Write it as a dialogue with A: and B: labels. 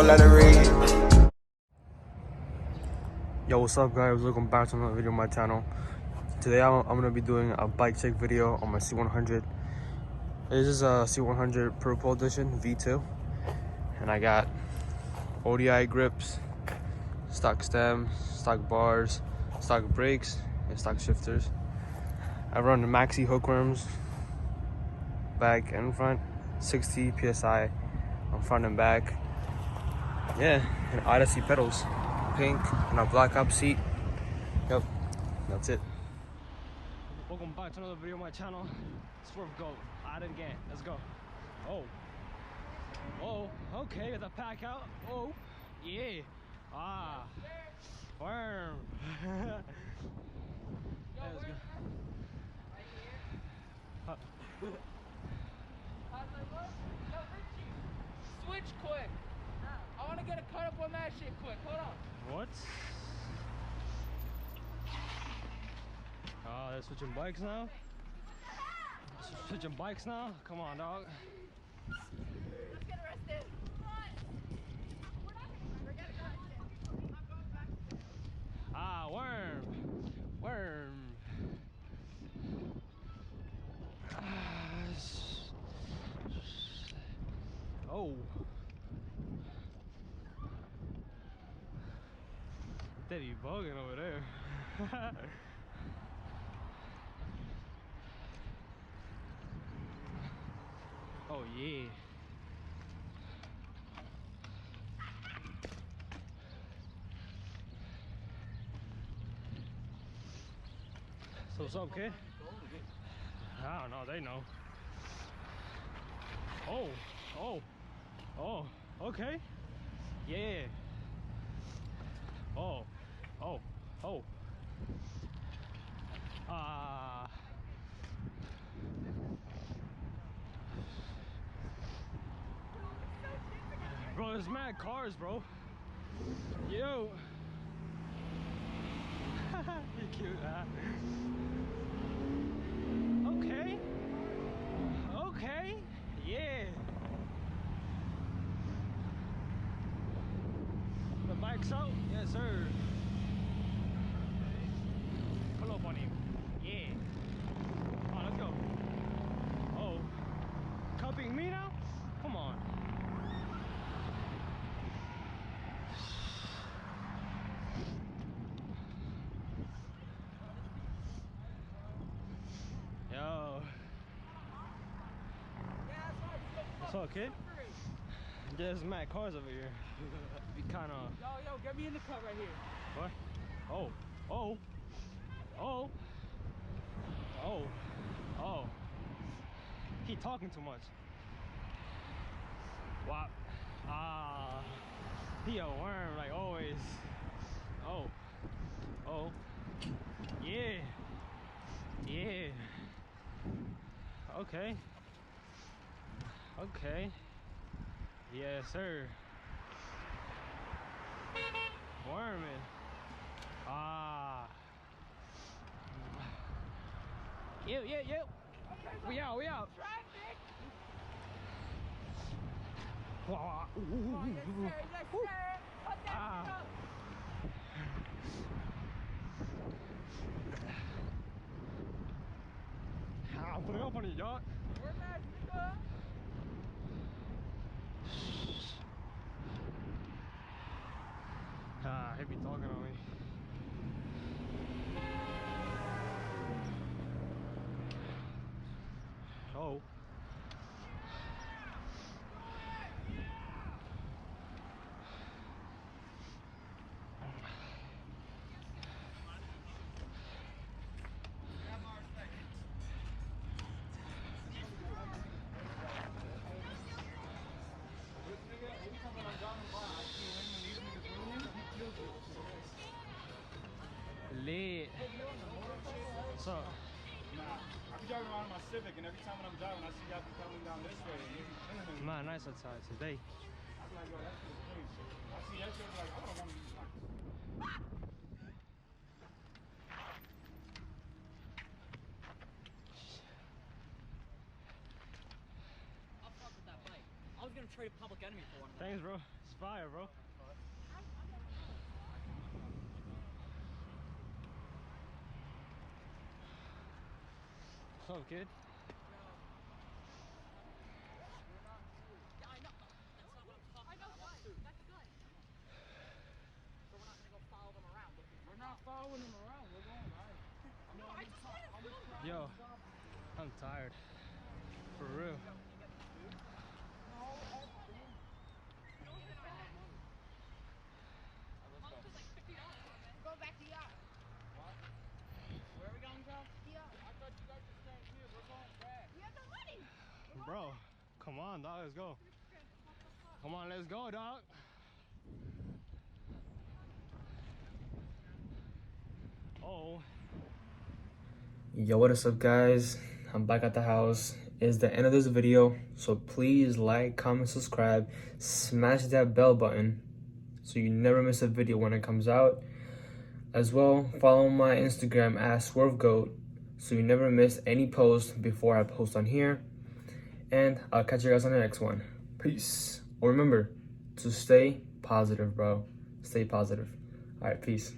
A: whole lot of read.
B: Yo, what's up guys? Welcome back to another video on my channel. Today I'm gonna be doing a bike check video on my C100. This is a C100 Purple Edition V2, and I got ODI grips, stock stem, stock bars, stock brakes, and stock shifters. I run the maxi hookworms, back and front, 60 psi on front and back. Yeah, and Odyssey pedals, pink, and a black up seat. Yep, that's it. Welcome back to another video on my channel. Swerve Go, at it again. Let's go. Oh, okay, the pack out. Oh, yeah. Ah, worm. Yeah, let's go.
C: Switch quick. I want to get a cut up on that shit quick. Hold on.
B: What? Oh, they're switching bikes now? Switching bikes now? Come on, dog.
C: Let's get arrested. We're not gonna get arrested. I'm going back.
B: Ah, worm. Oh. Steady bugging over there. Oh yeah. So what's up, kid? I don't know, they know. Oh, okay. Yeah. Oh. Bro, there's mad cars, bro. Yo. You cute, huh? Okay. Yeah. The bike's out? Yes, sir. Pull up on him. Yeah. Oh, let's go. Oh. Cupping me now? Come on. Yo. What's up, kid? There's mad cars over here. Be kind of.
C: Yo, get me in the cut right here.
B: What? Oh. He talking too much. Wow. Ah. He a worm like always. Oh. Yeah. Okay. Yes, sir. Worming. Ah. Yo.
C: Okay,
B: We out.
C: traffic.
B: Wow.
C: Oh, yes, sir. Put that shit up.
B: I'm putting up on you, dog.
C: We're mad, nigga.
B: He be talking on me. Oh. Lit. So,
D: I be driving around in my Civic, and every time when I'm driving, I see y'all coming down this way.
B: man, nice outside today.
D: I'm like, yo, that's crazy. I see that shit, like, I don't want to use my.
C: I'll fuck with that bike. I was gonna trade a Public Enemy for one of them.
B: Thanks, bro. fire, bro. What's up, kid?
C: Yeah, I know. That's not what I'm talking about. I know what. That's good. So we're not gonna go follow them around looking for.
D: We're not following them around. We're going right.
C: No, I just want to film, bro.
B: Yo, I'm tired. For real.
C: Mom said like $50 on it.
A: Go back to yacht.
D: Where are we going, Joe? I thought you guys were staying here. We're going back.
A: We have the money.
B: Bro, come on, dog, let's go. Come on, let's go, dog. Oh. Yo, what is up, guys? I'm back at the house. It's the end of this video, so please like, comment, subscribe, smash that bell button so you never miss a video when it comes out. As well, follow my Instagram at SwerveGoat so you never miss any posts before I post on here. And I'll catch you guys on the next one. Peace. Or remember to stay positive, bro. Stay positive. All right, peace.